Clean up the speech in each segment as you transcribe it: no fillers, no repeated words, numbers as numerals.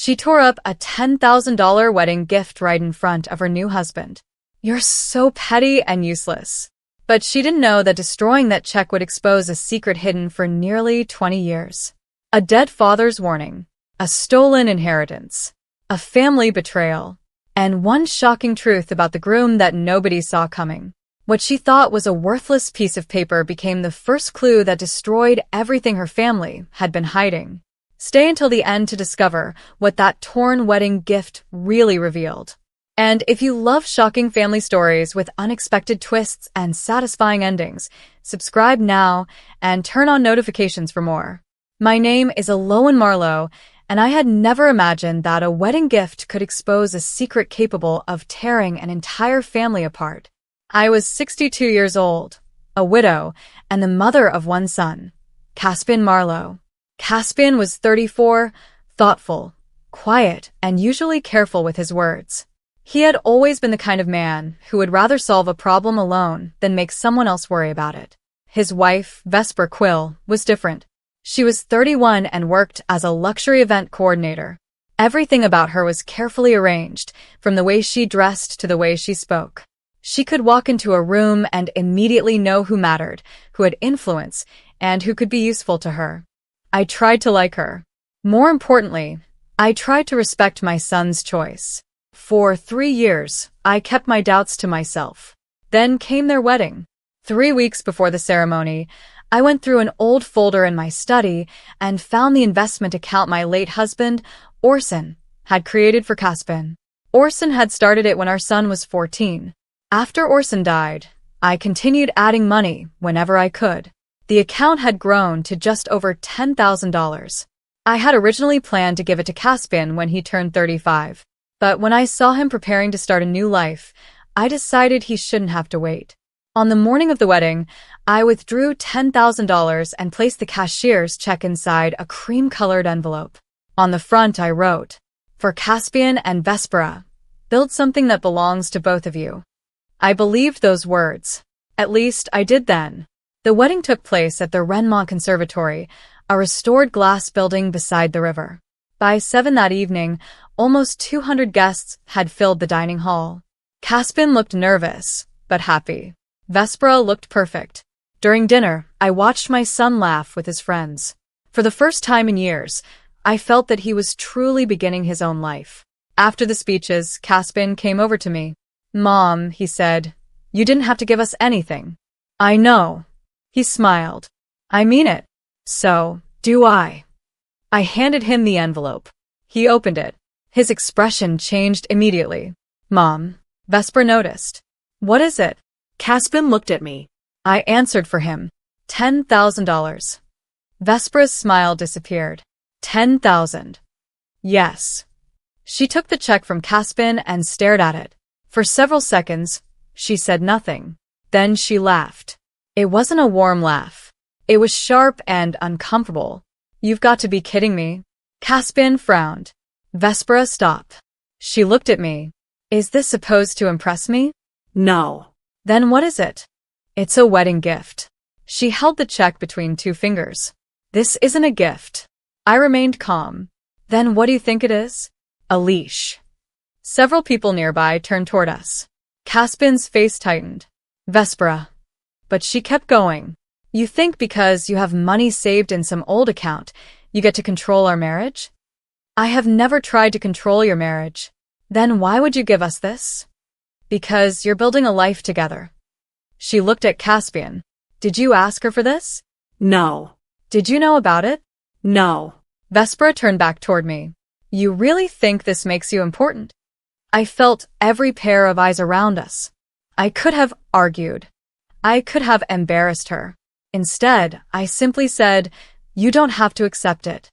She tore up a $10,000 wedding gift right in front of her new husband. "You're so petty and useless." But she didn't know that destroying that check would expose a secret hidden for nearly 20 years. A dead father's warning, a stolen inheritance, a family betrayal, and one shocking truth about the groom that nobody saw coming. What she thought was a worthless piece of paper became the first clue that destroyed everything her family had been hiding. Stay until the end to discover what that torn wedding gift really revealed. And if you love shocking family stories with unexpected twists and satisfying endings, subscribe now and turn on notifications for more. My name is Aloan Marlowe, and I had never imagined that a wedding gift could expose a secret capable of tearing an entire family apart. I was 62 years old, a widow, and the mother of one son, Caspian Marlowe. Caspian was 34, thoughtful, quiet, and usually careful with his words. He had always been the kind of man who would rather solve a problem alone than make someone else worry about it. His wife, Vesper Quill, was different. She was 31 and worked as a luxury event coordinator. Everything about her was carefully arranged, from the way she dressed to the way she spoke. She could walk into a room and immediately know who mattered, who had influence, and who could be useful to her. I tried to like her. More importantly, I tried to respect my son's choice. For 3 years, I kept my doubts to myself. Then came their wedding. 3 weeks before the ceremony, I went through an old folder in my study and found the investment account my late husband, Orson, had created for Caspian. Orson had started it when our son was 14. After Orson died, I continued adding money whenever I could. The account had grown to just over $10,000. I had originally planned to give it to Caspian when he turned 35. But when I saw him preparing to start a new life, I decided he shouldn't have to wait. On the morning of the wedding, I withdrew $10,000 and placed the cashier's check inside a cream-colored envelope. On the front I wrote, "For Caspian and Vespera, build something that belongs to both of you." I believed those words. At least I did then. The wedding took place at the Renmont Conservatory, a restored glass building beside the river. By 7 that evening, almost 200 guests had filled the dining hall. Caspian looked nervous, but happy. Vespera looked perfect. During dinner, I watched my son laugh with his friends. For the first time in years, I felt that he was truly beginning his own life. After the speeches, Caspian came over to me. "Mom," he said, "you didn't have to give us anything." "I know." He smiled. "I mean it. So, do I." I handed him the envelope. He opened it. His expression changed immediately. "Mom," Vesper noticed. "What is it?" Caspian looked at me. I answered for him. $10,000. Vespera's smile disappeared. 10,000. Yes. She took the check from Caspian and stared at it. For several seconds, she said nothing. Then she laughed. It wasn't a warm laugh. It was sharp and uncomfortable. "You've got to be kidding me." Caspian frowned. Vespera stopped. She looked at me. "Is this supposed to impress me?" "No." "Then what is it?" "It's a wedding gift." She held the check between 2 fingers. "This isn't a gift." I remained calm. "Then what do you think it is?" "A leash." Several people nearby turned toward us. Caspian's face tightened. "Vespera." But she kept going. "You think because you have money saved in some old account, you get to control our marriage?" "I have never tried to control your marriage." "Then why would you give us this?" "Because you're building a life together." She looked at Caspian. "Did you ask her for this?" "No." "Did you know about it?" "No." Vespera turned back toward me. "You really think this makes you important?" I felt every pair of eyes around us. I could have argued. I could have embarrassed her. Instead, I simply said, "You don't have to accept it."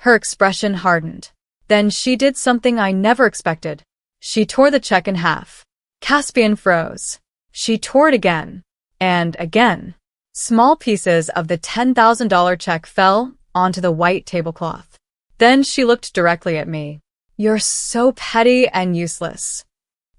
Her expression hardened. Then she did something I never expected. She tore the check in half. Caspian froze. She tore it again. And again. Small pieces of the $10,000 check fell onto the white tablecloth. Then she looked directly at me. "You're so petty and useless."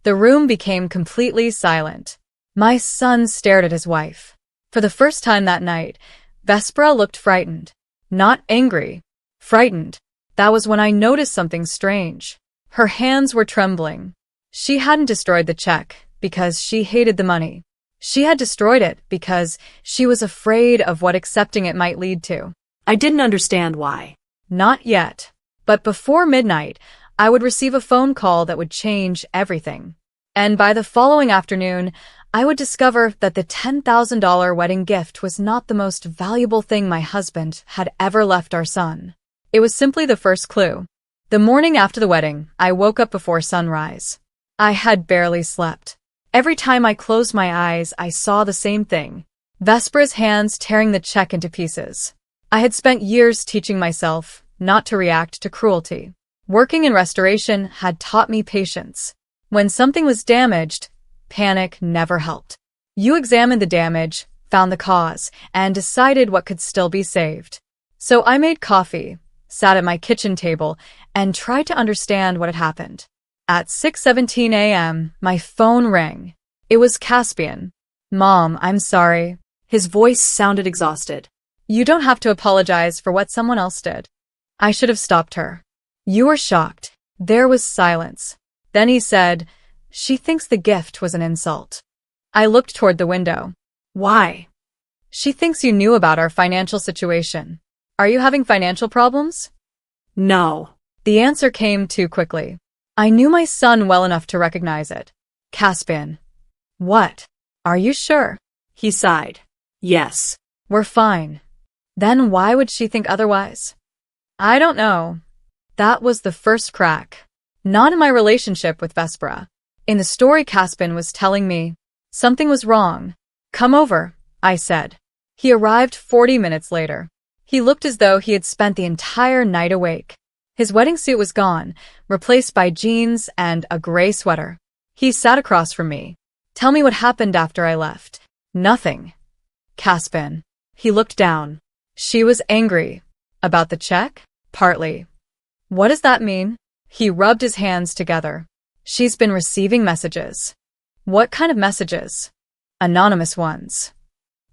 The room became completely silent. My son stared at his wife. For the first time that night, Vespera looked frightened. Not angry. Frightened. That was when I noticed something strange. Her hands were trembling. She hadn't destroyed the check because she hated the money. She had destroyed it because she was afraid of what accepting it might lead to. I didn't understand why. Not yet. But before midnight, I would receive a phone call that would change everything. And by the following afternoon, I would discover that the $10,000 wedding gift was not the most valuable thing my husband had ever left our son. It was simply the first clue. The morning after the wedding, I woke up before sunrise. I had barely slept. Every time I closed my eyes, I saw the same thing. Vespera's hands tearing the check into pieces. I had spent years teaching myself not to react to cruelty. Working in restoration had taught me patience. When something was damaged, panic never helped. You examined the damage, found the cause, and decided what could still be saved. So I made coffee, sat at my kitchen table, and tried to understand what had happened. At 6:17 a.m., my phone rang. It was Caspian. "Mom, I'm sorry." His voice sounded exhausted. "You don't have to apologize for what someone else did. I should have stopped her." You were shocked. There was silence. Then he said, "She thinks the gift was an insult." I looked toward the window. Why? "She thinks you knew about our financial situation. Are you having financial problems?" No. The answer came too quickly. I knew my son well enough to recognize it. "Caspian." "What? Are you sure?" He sighed. Yes. "We're fine." Then why would she think otherwise? I don't know. That was the first crack. Not in my relationship with Vespera. In the story Caspian was telling me, something was wrong. "Come over," I said. He arrived 40 minutes later. He looked as though he had spent the entire night awake. His wedding suit was gone, replaced by jeans and a gray sweater. He sat across from me. "Tell me what happened after I left." "Nothing." "Caspian." He looked down. "She was angry." "About the check?" "Partly." "What does that mean?" He rubbed his hands together. "She's been receiving messages." "What kind of messages?" "Anonymous ones."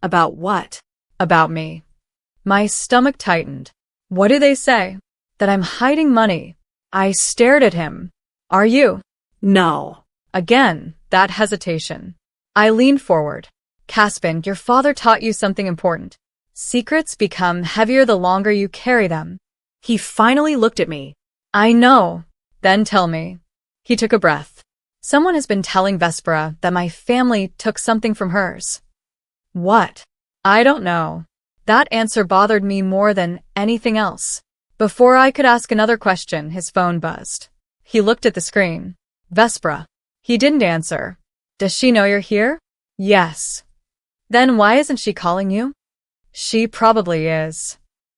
About what? "About me." My stomach tightened. "What do they say?" "That I'm hiding money." I stared at him. "Are you?" No. Again, that hesitation. I leaned forward. "Caspian, your father taught you something important. Secrets become heavier the longer you carry them." He finally looked at me. "I know." "Then tell me." He took a breath. "Someone has been telling Vespera that my family took something from hers." "What?" "I don't know." That answer bothered me more than anything else. Before I could ask another question, his phone buzzed. He looked at the screen. "Vespera." He didn't answer. "Does she know you're here?" "Yes." "Then why isn't she calling you?" "She probably is."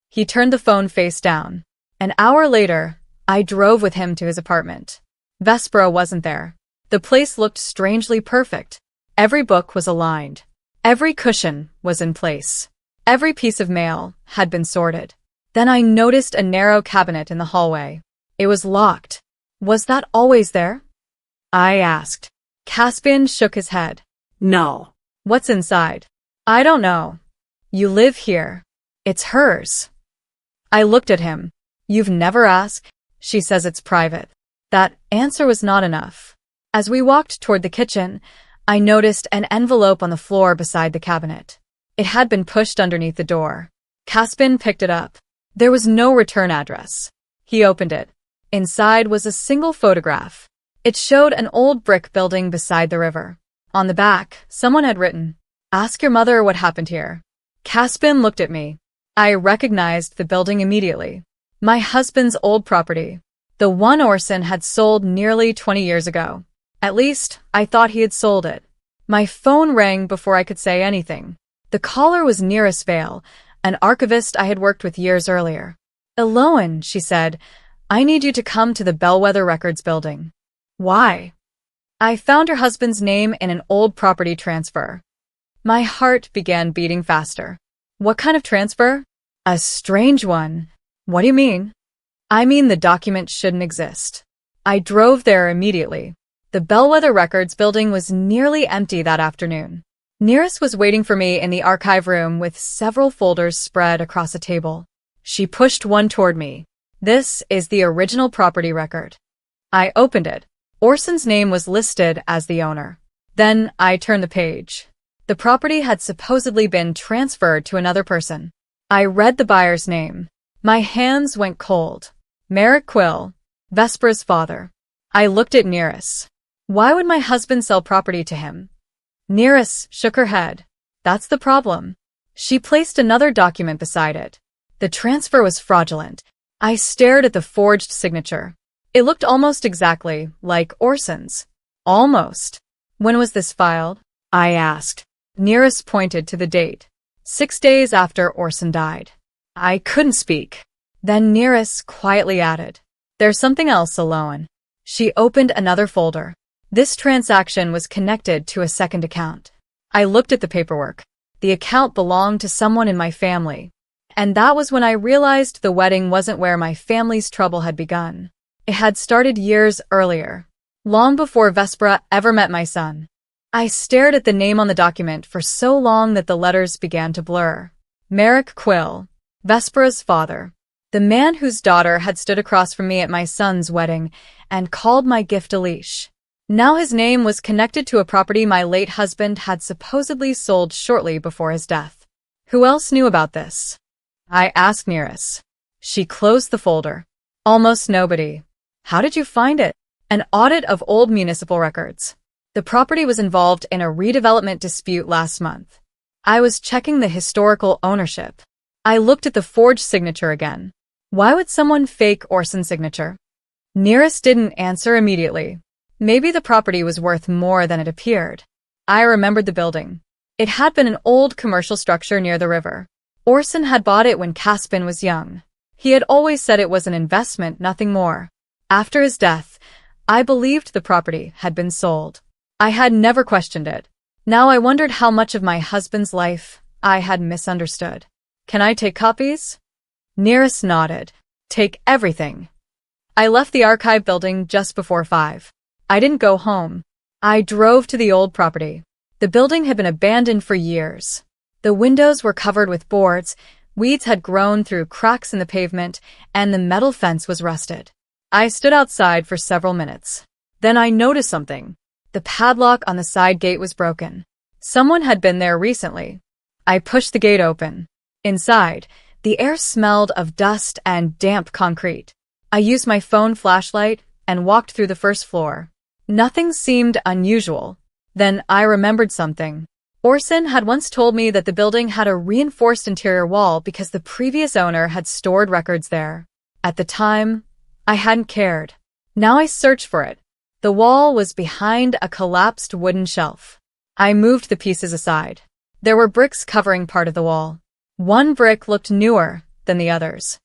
He turned the phone face down. An hour later, I drove with him to his apartment. Vespera wasn't there. The place looked strangely perfect. Every book was aligned. Every cushion was in place. Every piece of mail had been sorted. Then I noticed a narrow cabinet in the hallway. It was locked. Was that always there? I asked. Caspian shook his head. No. "What's inside?" "I don't know." "You live here. It's hers." I looked at him. "You've never asked?" "She says it's private." That answer was not enough. As we walked toward the kitchen, I noticed an envelope on the floor beside the cabinet. It had been pushed underneath the door. Caspian picked it up. There was no return address. He opened it. Inside was a single photograph. It showed an old brick building beside the river. On the back, someone had written, "Ask your mother what happened here." Caspian looked at me. I recognized the building immediately. My husband's old property. The one Orson had sold nearly 20 years ago. At least, I thought he had sold it. My phone rang before I could say anything. The caller was Nearest Vale, an archivist I had worked with years earlier. "Eloan," she said, "I need you to come to the Bellwether Records building." "Why?" "I found her husband's name in an old property transfer." My heart began beating faster. "What kind of transfer?" "A strange one." "What do you mean?" "I mean the document shouldn't exist." I drove there immediately. The Bellwether Records building was nearly empty that afternoon. Nearest was waiting for me in the archive room with several folders spread across a table. She pushed one toward me. This is the original property record. I opened it. Orson's name was listed as the owner. Then I turned the page. The property had supposedly been transferred to another person. I read the buyer's name. My hands went cold. Merrick Quill, Vespera's father. I looked at Neris. Why would my husband sell property to him? Neris shook her head. That's the problem. She placed another document beside it. The transfer was fraudulent. I stared at the forged signature. It looked almost exactly like Orson's. Almost. When was this filed? I asked. Neris pointed to the date. 6 days after Orson died. I couldn't speak. Then Neris quietly added, "There's something else, Aloan." She opened another folder. This transaction was connected to a second account. I looked at the paperwork. The account belonged to someone in my family. And that was when I realized the wedding wasn't where my family's trouble had begun. It had started years earlier, long before Vespera ever met my son. I stared at the name on the document for so long that the letters began to blur. Merrick Quill, Vespera's father, the man whose daughter had stood across from me at my son's wedding and called my gift a leash. Now his name was connected to a property my late husband had supposedly sold shortly before his death. Who else knew about this? I asked Neris. She closed the folder. Almost nobody. How did you find it? An audit of old municipal records. The property was involved in a redevelopment dispute last month. I was checking the historical ownership. I looked at the forged signature again. Why would someone fake Orson's signature? Neris didn't answer immediately. Maybe the property was worth more than it appeared. I remembered the building. It had been an old commercial structure near the river. Orson had bought it when Caspin was young. He had always said it was an investment, nothing more. After his death, I believed the property had been sold. I had never questioned it. Now I wondered how much of my husband's life I had misunderstood. Can I take copies? Neris nodded. Take everything. I left the archive building just before 5. I didn't go home. I drove to the old property. The building had been abandoned for years. The windows were covered with boards, weeds had grown through cracks in the pavement, and the metal fence was rusted. I stood outside for several minutes. Then I noticed something. The padlock on the side gate was broken. Someone had been there recently. I pushed the gate open. Inside, the air smelled of dust and damp concrete. I used my phone flashlight and walked through the first floor. Nothing seemed unusual. Then I remembered something. Orson had once told me that the building had a reinforced interior wall because the previous owner had stored records there. At the time, I hadn't cared. Now I searched for it. The wall was behind a collapsed wooden shelf. I moved the pieces aside. There were bricks covering part of the wall. One brick looked newer than the others.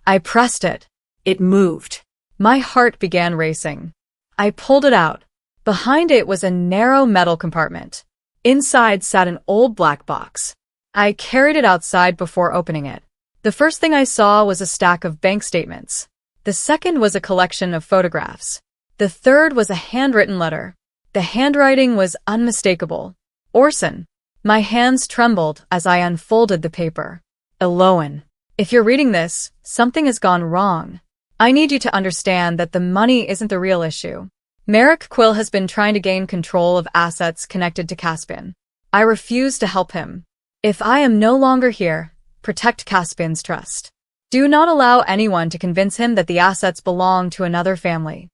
I pressed it. It moved. My heart began racing. I pulled it out. Behind it was a narrow metal compartment. Inside sat an old black box. I carried it outside before opening it. The first thing I saw was a stack of bank statements. The second was a collection of photographs. The third was a handwritten letter. The handwriting was unmistakable. Orson. My hands trembled as I unfolded the paper. Aloan. If you're reading this, something has gone wrong. I need you to understand that the money isn't the real issue. Merrick Quill has been trying to gain control of assets connected to Caspin. I refuse to help him. If I am no longer here, protect Caspin's trust. Do not allow anyone to convince him that the assets belong to another family.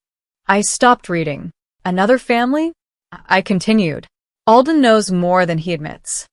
I stopped reading. Another family? I continued. Alden knows more than he admits.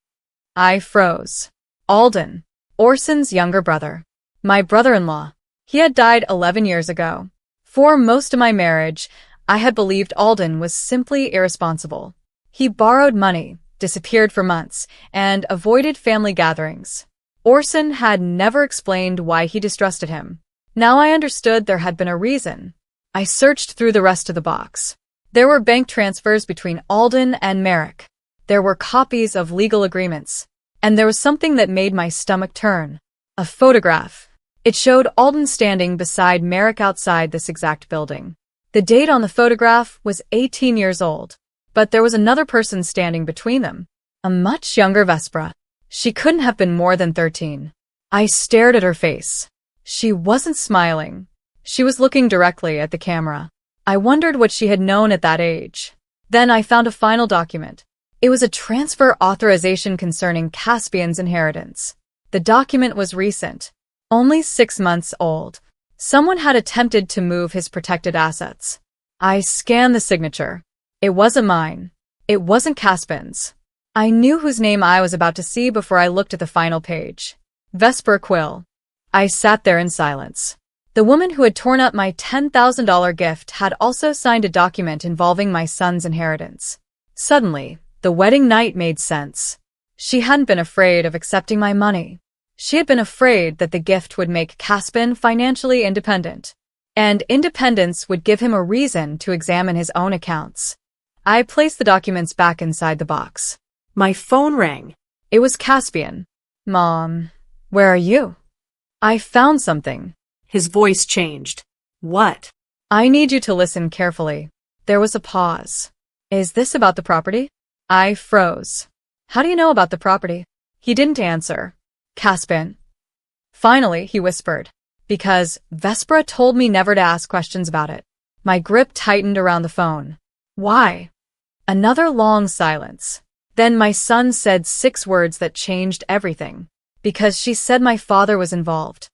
I froze. Alden. Orson's younger brother. My brother-in-law. He had died 11 years ago. For most of my marriage, I had believed Alden was simply irresponsible. He borrowed money, disappeared for months, and avoided family gatherings. Orson had never explained why he distrusted him. Now I understood there had been a reason. I searched through the rest of the box. There were bank transfers between Alden and Merrick. There were copies of legal agreements. And there was something that made my stomach turn. A photograph. It showed Alden standing beside Merrick outside this exact building. The date on the photograph was 18 years old. But there was another person standing between them. A much younger Vespera. She couldn't have been more than 13. I stared at her face. She wasn't smiling. She was looking directly at the camera. I wondered what she had known at that age. Then I found a final document. It was a transfer authorization concerning Caspian's inheritance. The document was recent, only 6 months old. Someone had attempted to move his protected assets. I scanned the signature. It wasn't mine. It wasn't Caspian's. I knew whose name I was about to see before I looked at the final page. Vesper Quill. I sat there in silence. The woman who had torn up my $10,000 gift had also signed a document involving my son's inheritance. Suddenly, the wedding night made sense. She hadn't been afraid of accepting my money. She had been afraid that the gift would make Caspian financially independent, and independence would give him a reason to examine his own accounts. I placed the documents back inside the box. My phone rang. It was Caspian. Mom, where are you? I found something. His voice changed. What? I need you to listen carefully. There was a pause. Is this about the property? I froze. How do you know about the property? He didn't answer. Caspian. Finally, he whispered. Because Vespera told me never to ask questions about it. My grip tightened around the phone. Why? Another long silence. Then my son said 6 words that changed everything. Because she said my father was involved.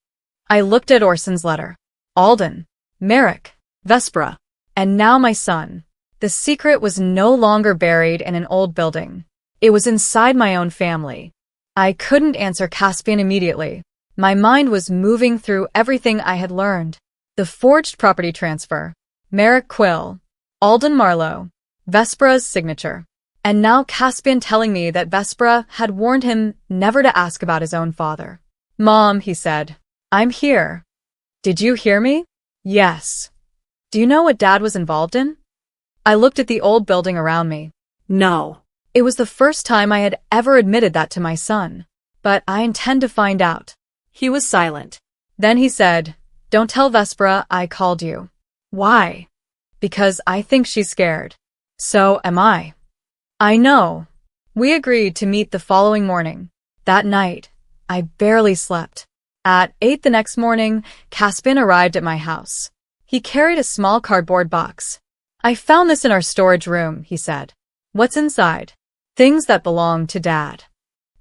I looked at Orson's letter. Alden, Merrick, Vespera, and now my son. The secret was no longer buried in an old building. It was inside my own family. I couldn't answer Caspian immediately. My mind was moving through everything I had learned. The forged property transfer, Merrick Quill, Alden Marlowe, Vespera's signature. And now Caspian telling me that Vespera had warned him never to ask about his own father. Mom, he said, I'm here. Did you hear me? Yes. Do you know what Dad was involved in? I looked at the old building around me. No. It was the first time I had ever admitted that to my son. But I intend to find out. He was silent. Then he said, Don't tell Vespera I called you. Why? Because I think she's scared. So am I. I know. We agreed to meet the following morning. That night, I barely slept. At 8 the next morning, Caspian arrived at my house. He carried a small cardboard box. I found this in our storage room, he said. What's inside? Things that belong to Dad.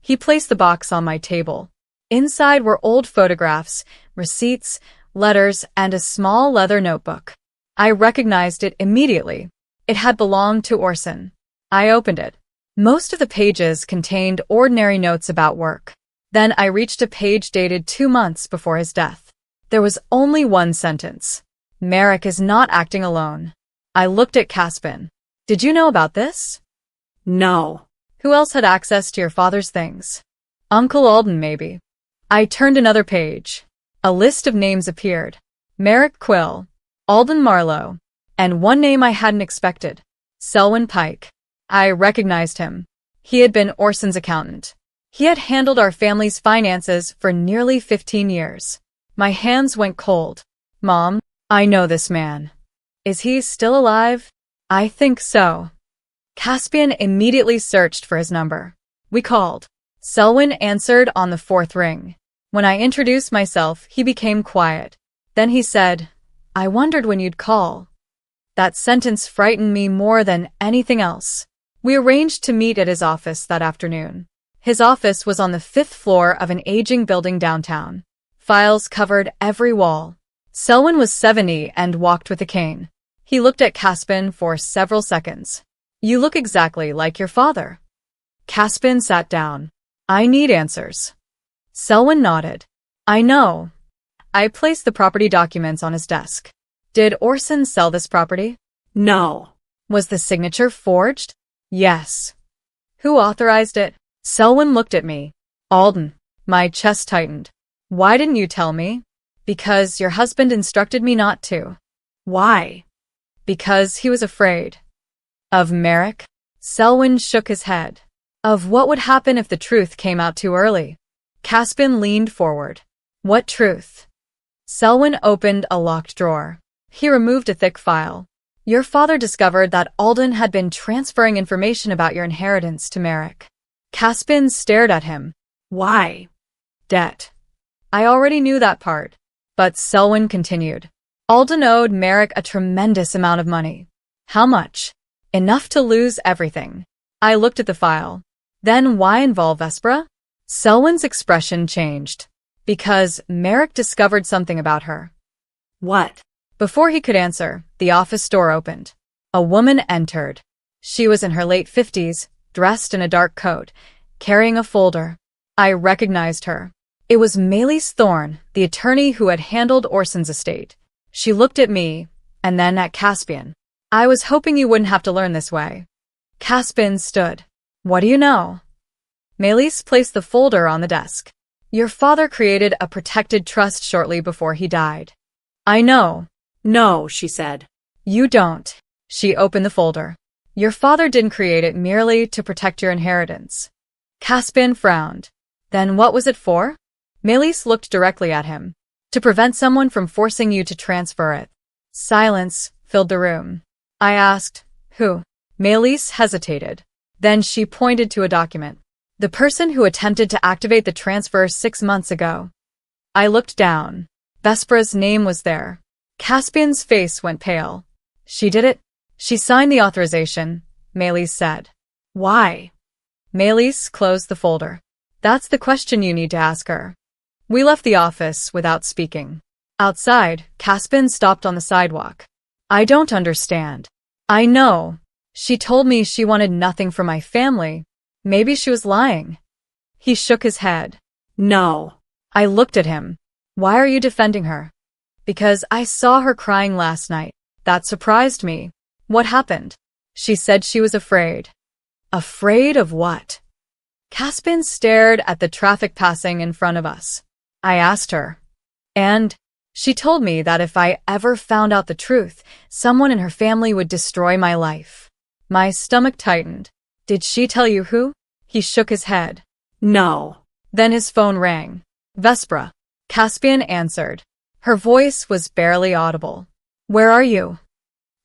He placed the box on my table. Inside were old photographs, receipts, letters, and a small leather notebook. I recognized it immediately. It had belonged to Orson. I opened it. Most of the pages contained ordinary notes about work. Then I reached a page dated 2 months before his death. There was only one sentence. Merrick is not acting alone. I looked at Caspian. Did you know about this? No. Who else had access to your father's things? Uncle Alden, maybe. I turned another page. A list of names appeared. Merrick Quill, Alden Marlowe, and one name I hadn't expected. Selwyn Pike. I recognized him. He had been Orson's accountant. He had handled our family's finances for nearly 15 years. My hands went cold. Mom, I know this man. Is he still alive? I think so. Caspian immediately searched for his number. We called. Selwyn answered on the 4th ring. When I introduced myself, he became quiet. Then he said, I wondered when you'd call. That sentence frightened me more than anything else. We arranged to meet at his office that afternoon. His office was on the 5th floor of an aging building downtown. Files covered every wall. Selwyn was 70 and walked with a cane. He looked at Caspian for several seconds. You look exactly like your father. Caspian sat down. I need answers. Selwyn nodded. I know. I placed the property documents on his desk. Did Orson sell this property? No. Was the signature forged? Yes. Who authorized it? Selwyn looked at me. Alden. My chest tightened. Why didn't you tell me? Because your husband instructed me not to. Why? Because he was afraid. Of Merrick? Selwyn shook his head. Of what would happen if the truth came out too early? Caspian leaned forward. What truth? Selwyn opened a locked drawer. He removed a thick file. Your father discovered that Alden had been transferring information about your inheritance to Merrick. Caspian stared at him. Why? Debt. I already knew that part. But Selwyn continued. Alden owed Merrick a tremendous amount of money. How much? Enough to lose everything. I looked at the file. Then why involve Vespera? Selwyn's expression changed. Because Merrick discovered something about her. What? Before he could answer, the office door opened. A woman entered. She was in her late 50s, dressed in a dark coat, carrying a folder. I recognized her. It was Maelys Thorne, the attorney who had handled Orson's estate. She looked at me, and then at Caspian. I was hoping you wouldn't have to learn this way. Caspian stood. What do you know? Maelys placed the folder on the desk. Your father created a protected trust shortly before he died. I know. No, she said. You don't. She opened the folder. Your father didn't create it merely to protect your inheritance. Caspian frowned. Then what was it for? Maelys looked directly at him. To prevent someone from forcing you to transfer it. Silence filled the room. I asked, who? Maelys hesitated. Then she pointed to a document. The person who attempted to activate the transfer 6 months ago. I looked down. Vespera's name was there. Caspian's face went pale. She did it? She signed the authorization, Maelys said. Why? Maelys closed the folder. That's the question you need to ask her. We left the office without speaking. Outside, Caspian stopped on the sidewalk. I don't understand. I know. She told me she wanted nothing from my family. Maybe she was lying. He shook his head. No. I looked at him. Why are you defending her? Because I saw her crying last night. That surprised me. What happened? She said she was afraid. Afraid of what? Caspian stared at the traffic passing in front of us. I asked her. And she told me that if I ever found out the truth, someone in her family would destroy my life. My stomach tightened. Did she tell you who? He shook his head. No. Then his phone rang. Vespera. Caspian answered. Her voice was barely audible. Where are you?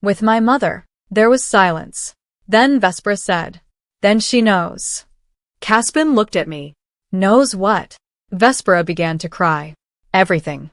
With my mother. There was silence. Then Vespera said. Then she knows. Caspian looked at me. Knows what? Vespera began to cry. Everything.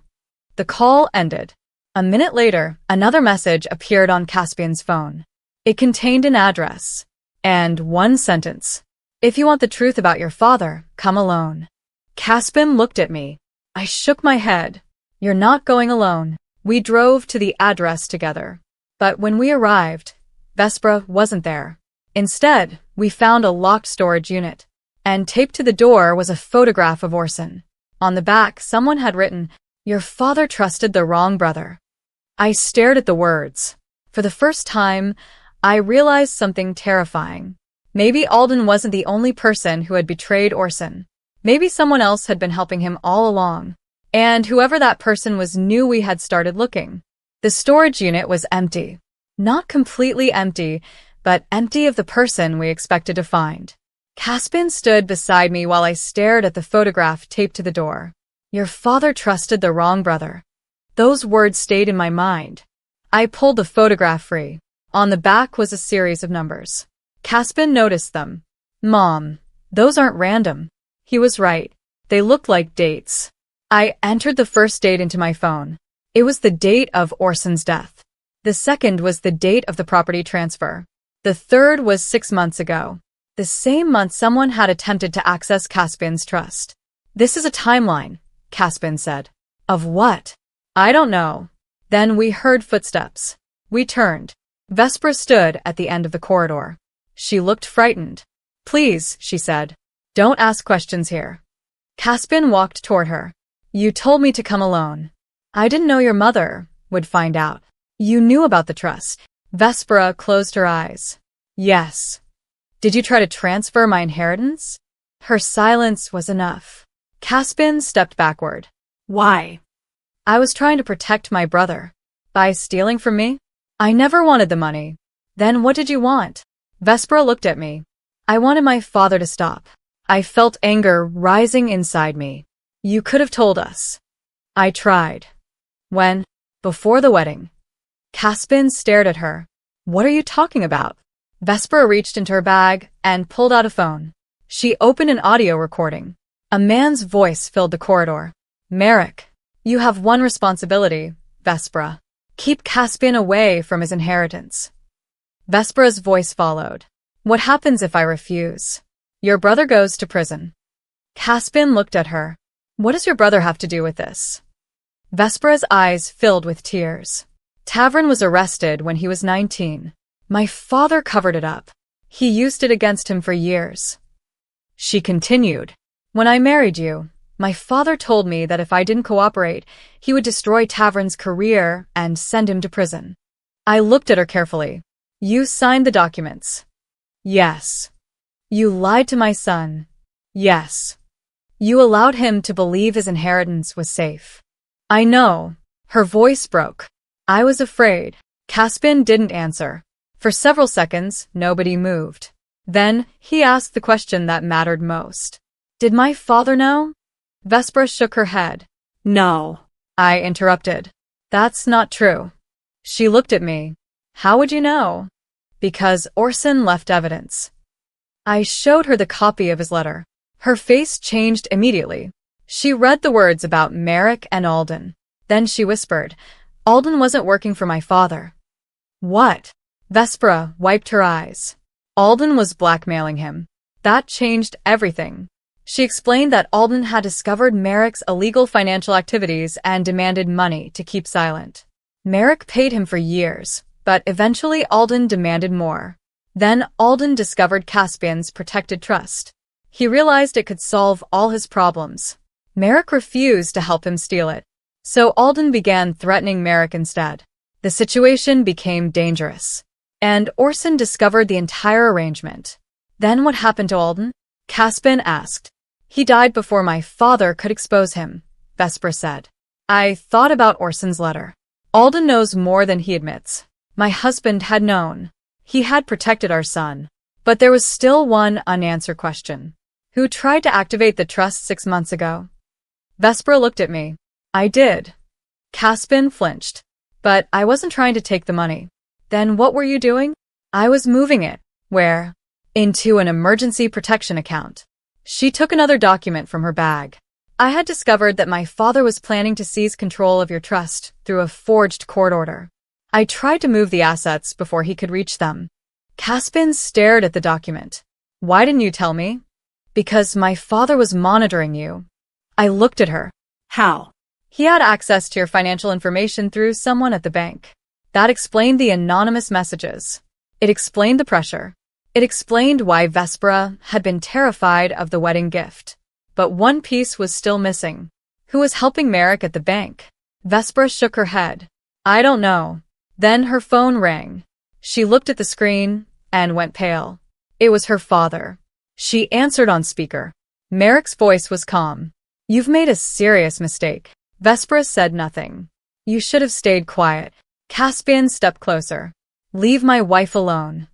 The call ended. A minute later, another message appeared on Caspian's phone. It contained an address. And one sentence. If you want the truth about your father, come alone. Caspian looked at me. I shook my head. You're not going alone. We drove to the address together. But when we arrived, Vespera wasn't there. Instead, we found a locked storage unit. And taped to the door was a photograph of Orson. On the back, someone had written, Your father trusted the wrong brother. I stared at the words. For the first time, I realized something terrifying. Maybe Alden wasn't the only person who had betrayed Orson. Maybe someone else had been helping him all along. And whoever that person was knew we had started looking. The storage unit was empty. Not completely empty, but empty of the person we expected to find. Caspian stood beside me while I stared at the photograph taped to the door. Your father trusted the wrong brother. Those words stayed in my mind. I pulled the photograph free. On the back was a series of numbers. Caspian noticed them. Mom, those aren't random. He was right. They looked like dates. I entered the first date into my phone. It was the date of Orson's death. The second was the date of the property transfer. The third was 6 months ago. The same month someone had attempted to access Caspian's trust. This is a timeline, Caspian said. Of what? I don't know. Then we heard footsteps. We turned. Vespera stood at the end of the corridor. She looked frightened. Please, she said. Don't ask questions here. Caspian walked toward her. You told me to come alone. I didn't know your mother would find out. You knew about the trust. Vespera closed her eyes. Yes. Did you try to transfer my inheritance? Her silence was enough. Caspian stepped backward. Why? I was trying to protect my brother. By stealing from me? I never wanted the money. Then what did you want? Vespera looked at me. I wanted my father to stop. I felt anger rising inside me. You could have told us. I tried. When? Before the wedding. Caspian stared at her. What are you talking about? Vespera reached into her bag and pulled out a phone. She opened an audio recording. A man's voice filled the corridor. Merrick, you have one responsibility, Vespera. Keep Caspian away from his inheritance. Vespera's voice followed. What happens if I refuse? Your brother goes to prison. Caspian looked at her. What does your brother have to do with this? Vespera's eyes filled with tears. Tavern was arrested when he was 19. My father covered it up. He used it against him for years. She continued. When I married you, my father told me that if I didn't cooperate, he would destroy Tavern's career and send him to prison. I looked at her carefully. You signed the documents. Yes. You lied to my son. Yes. You allowed him to believe his inheritance was safe. I know. Her voice broke. I was afraid. Caspian didn't answer. For several seconds, nobody moved. Then, he asked the question that mattered most. Did my father know? Vespera shook her head. No. I interrupted. That's not true. She looked at me. How would you know? Because Orson left evidence. I showed her the copy of his letter. Her face changed immediately. She read the words about Merrick and Alden. Then she whispered, Alden wasn't working for my father. What? Vespera wiped her eyes. Alden was blackmailing him. That changed everything. She explained that Alden had discovered Merrick's illegal financial activities and demanded money to keep silent. Merrick paid him for years, but eventually Alden demanded more. Then Alden discovered Caspian's protected trust. He realized it could solve all his problems. Merrick refused to help him steal it. So Alden began threatening Merrick instead. The situation became dangerous. And Orson discovered the entire arrangement. Then what happened to Alden? Caspian asked. He died before my father could expose him, Vespera said. I thought about Orson's letter. Alden knows more than he admits. My husband had known. He had protected our son. But there was still one unanswered question. Who tried to activate the trust 6 months ago? Vespera looked at me. I did. Caspian flinched. But I wasn't trying to take the money. Then what were you doing? I was moving it. Where? Into an emergency protection account. She took another document from her bag. I had discovered that my father was planning to seize control of your trust through a forged court order. I tried to move the assets before he could reach them. Caspian stared at the document. Why didn't you tell me? Because my father was monitoring you. I looked at her. How? He had access to your financial information through someone at the bank. That explained the anonymous messages. It explained the pressure. It explained why Vespera had been terrified of the wedding gift. But one piece was still missing. Who was helping Merrick at the bank? Vespera shook her head. I don't know. Then her phone rang. She looked at the screen and went pale. It was her father. She answered on speaker. Merrick's voice was calm. You've made a serious mistake. Vespera said nothing. You should have stayed quiet. Caspian stepped closer. Leave my wife alone.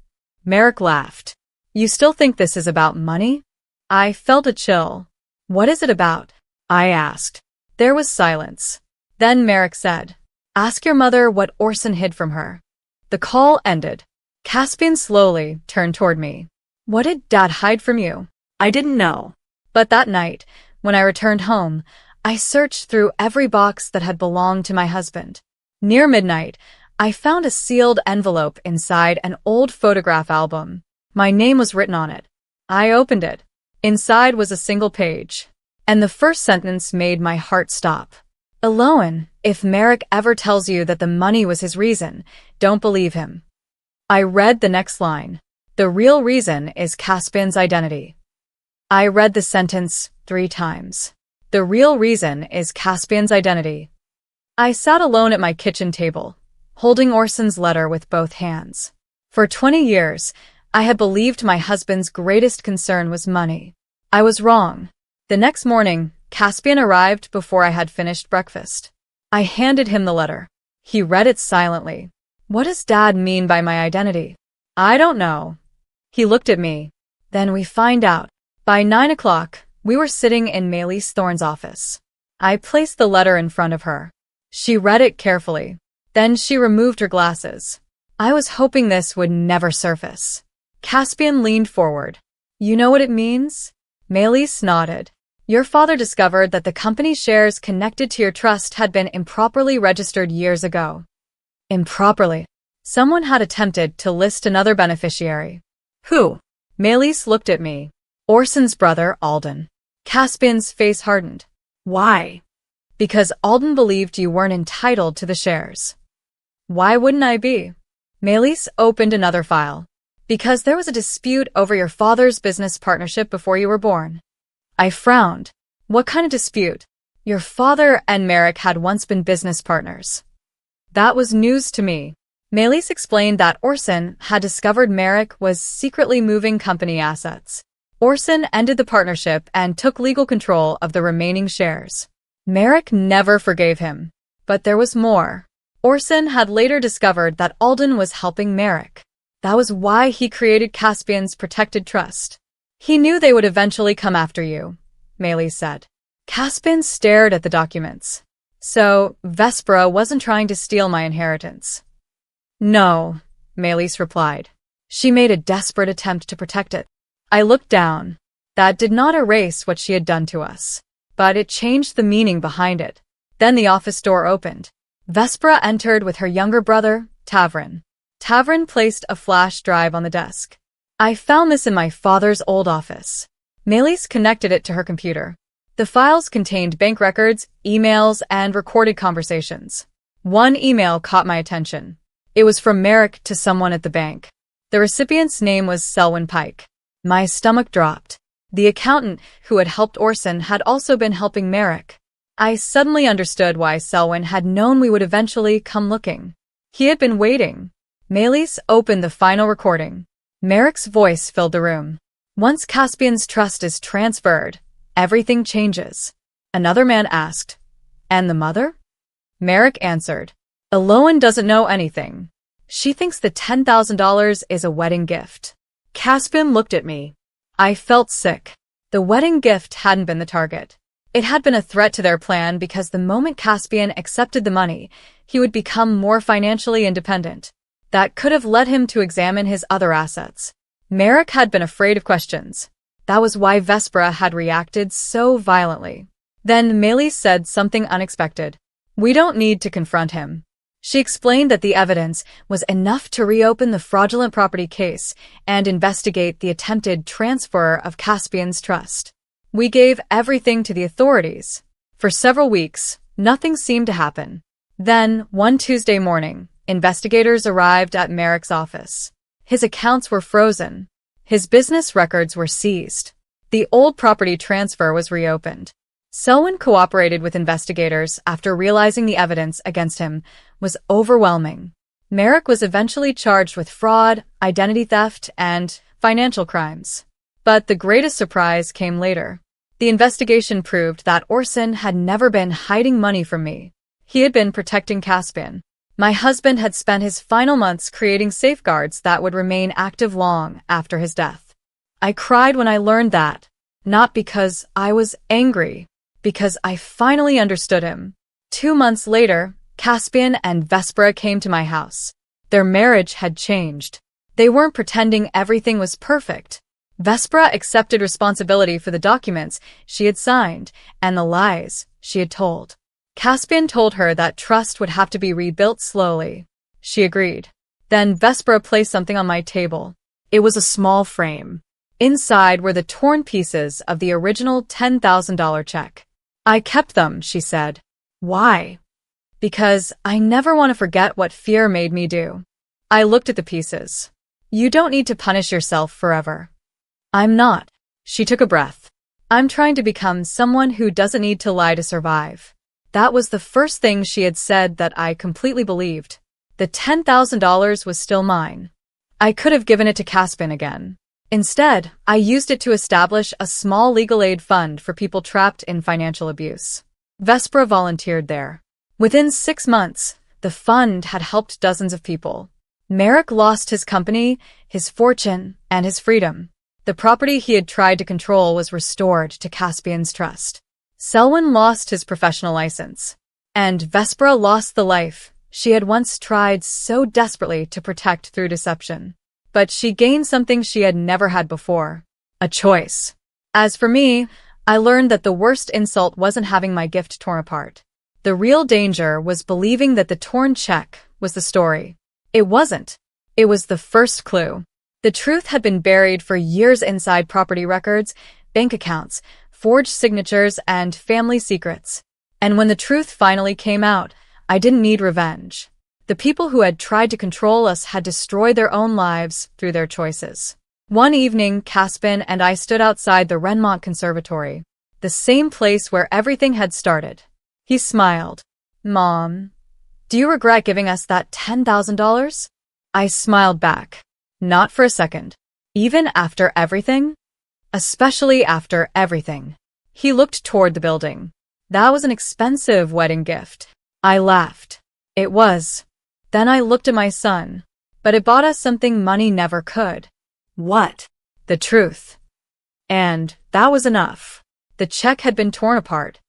Merrick laughed. You still think this is about money? I felt a chill. What is it about? I asked. There was silence. Then Merrick said, Ask your mother what Orson hid from her. The call ended. Caspian slowly turned toward me. What did Dad hide from you? I didn't know. But that night, when I returned home, I searched through every box that had belonged to my husband. Near midnight, I found a sealed envelope inside an old photograph album. My name was written on it. I opened it. Inside was a single page. And the first sentence made my heart stop. Eloan, if Merrick ever tells you that the money was his reason, don't believe him. I read the next line. The real reason is Caspian's identity. I read the sentence 3 times. The real reason is Caspian's identity. I sat alone at my kitchen table, holding Orson's letter with both hands. For 20 years, I had believed my husband's greatest concern was money. I was wrong. The next morning, Caspian arrived before I had finished breakfast. I handed him the letter. He read it silently. What does Dad mean by my identity? I don't know. He looked at me. Then we find out. By 9 o'clock, we were sitting in Maylis Thorne's office. I placed the letter in front of her. She read it carefully. Then she removed her glasses. I was hoping this would never surface. Caspian leaned forward. You know what it means? Maylis nodded. Your father discovered that the company shares connected to your trust had been improperly registered years ago. Improperly. Someone had attempted to list another beneficiary. Who? Melis looked at me. Orson's brother, Alden. Caspian's face hardened. Why? Because Alden believed you weren't entitled to the shares. Why wouldn't I be? Melis opened another file. Because there was a dispute over your father's business partnership before you were born. I frowned. What kind of dispute? Your father and Merrick had once been business partners. That was news to me. Melis explained that Orson had discovered Merrick was secretly moving company assets. Orson ended the partnership and took legal control of the remaining shares. Merrick never forgave him. But there was more. Orson had later discovered that Alden was helping Merrick. That was why he created Caspian's protected trust. He knew they would eventually come after you, Melis said. Caspian stared at the documents. So, Vespera wasn't trying to steal my inheritance. No, Melis replied. She made a desperate attempt to protect it. I looked down. That did not erase what she had done to us. But it changed the meaning behind it. Then the office door opened. Vespera entered with her younger brother, Tavrin. Tavrin placed a flash drive on the desk. I found this in my father's old office. Melis connected it to her computer. The files contained bank records, emails, and recorded conversations. One email caught my attention. It was from Merrick to someone at the bank. The recipient's name was Selwyn Pike. My stomach dropped. The accountant who had helped Orson had also been helping Merrick. I suddenly understood why Selwyn had known we would eventually come looking. He had been waiting. Melis opened the final recording. Merrick's voice filled the room. Once Caspian's trust is transferred, everything changes. Another man asked, And the mother? Merrick answered, Eloan doesn't know anything. She thinks the $10,000 is a wedding gift. Caspian looked at me. I felt sick. The wedding gift hadn't been the target. It had been a threat to their plan because the moment Caspian accepted the money, he would become more financially independent. That could have led him to examine his other assets. Merrick had been afraid of questions. That was why Vespera had reacted so violently. Then Melis said something unexpected. We don't need to confront him. She explained that the evidence was enough to reopen the fraudulent property case and investigate the attempted transfer of Caspian's trust. We gave everything to the authorities. For several weeks, nothing seemed to happen. Then, one Tuesday morning, investigators arrived at Merrick's office. His accounts were frozen. His business records were seized. The old property transfer was reopened. Selwyn cooperated with investigators after realizing the evidence against him was overwhelming. Merrick was eventually charged with fraud, identity theft, and financial crimes. But the greatest surprise came later. The investigation proved that Orson had never been hiding money from me. He had been protecting Caspian. My husband had spent his final months creating safeguards that would remain active long after his death. I cried when I learned that, not because I was angry, because I finally understood him. 2 months later, Caspian and Vespera came to my house. Their marriage had changed. They weren't pretending everything was perfect. Vespera accepted responsibility for the documents she had signed and the lies she had told. Caspian told her that trust would have to be rebuilt slowly. She agreed. Then Vespera placed something on my table. It was a small frame. Inside were the torn pieces of the original $10,000 check. I kept them, she said. Why? Because I never want to forget what fear made me do. I looked at the pieces. You don't need to punish yourself forever. I'm not. She took a breath. I'm trying to become someone who doesn't need to lie to survive. That was the first thing she had said that I completely believed. The $10,000 was still mine. I could have given it to Caspian again. Instead, I used it to establish a small legal aid fund for people trapped in financial abuse. Vespera volunteered there. Within 6 months, the fund had helped dozens of people. Merrick lost his company, his fortune, and his freedom. The property he had tried to control was restored to Caspian's trust. Selwyn lost his professional license. And Vespera lost the life she had once tried so desperately to protect through deception. But she gained something she had never had before. A choice. As for me, I learned that the worst insult wasn't having my gift torn apart. The real danger was believing that the torn check was the story. It wasn't. It was the first clue. The truth had been buried for years inside property records, bank accounts, forged signatures, and family secrets. And when the truth finally came out, I didn't need revenge. The people who had tried to control us had destroyed their own lives through their choices. One evening, Caspin and I stood outside the Renmont Conservatory, the same place where everything had started. He smiled. "Mom, do you regret giving us that $10,000? I smiled back. Not for a second. Even after everything? Especially after everything. He looked toward the building. That was an expensive wedding gift. I laughed. It was. Then I looked at my son. But it bought us something money never could. What? The truth. And that was enough. The check had been torn apart.